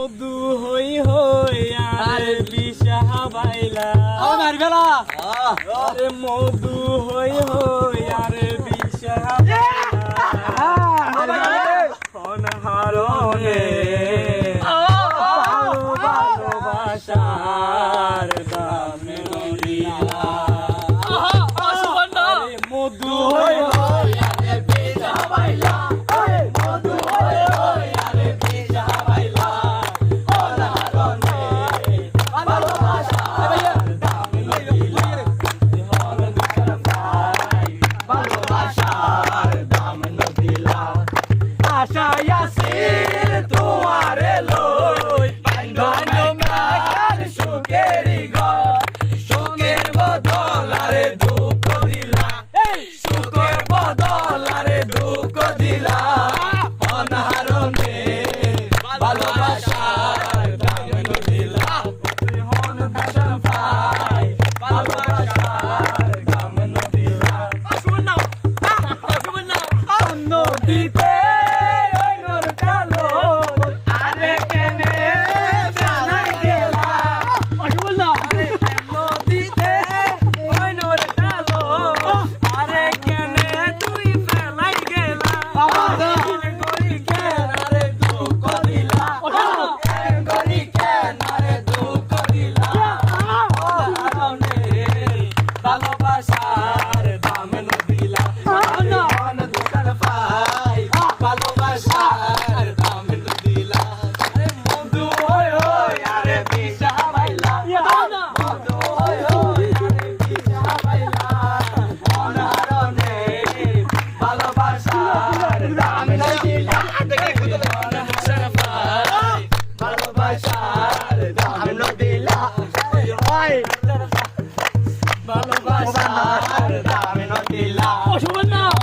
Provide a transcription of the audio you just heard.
মধু হই হই আর বিশাহা বাইলা আমার বেলা আরে মধু হই হই আর বিশাহা বাইলা অনহারনে ভালোবাসার দামে নড়িয়া মধু হই হই আর বিশাহা বাইলা মধু হই হই আর বিশাহা বাইলা অনহারনে ভালোবাসার দামে নড়িয়া ভালোবাসার দাম নড়িয়া আশায় আছি তোমারে লই বান্ধব সুখেরি ঘর সুখের বদল আরে দুঃখ দিলা সুখের বদল আরে দুঃখ দিলা অনাহারণে ভালোবাসার দাম নড়িলা অনাহারণ ভাই ভালোবাসার দাম নড়িলা নদীতে ওই নর কালো আরে কেনে জানাই গেলা নদীতে ওই নর কালো আরে কেনে তুই ফেলাই গেলা গরি কেন আরে দুঃখ দিলা গরি কেন আরে দুঃখ দিলা ভালোবাসার দাম নদিলা দোকান পাই ভালোবাসার দাম নদিলা আরে মধু হই হই আরে বিশাহা বাইলা মধু হই হই আরে বিশাহা বাইলা অনারনে ভালোবাসার দাম নদিলা অনারনে ভালোবাসার দাম নদিলা ভালোবাসার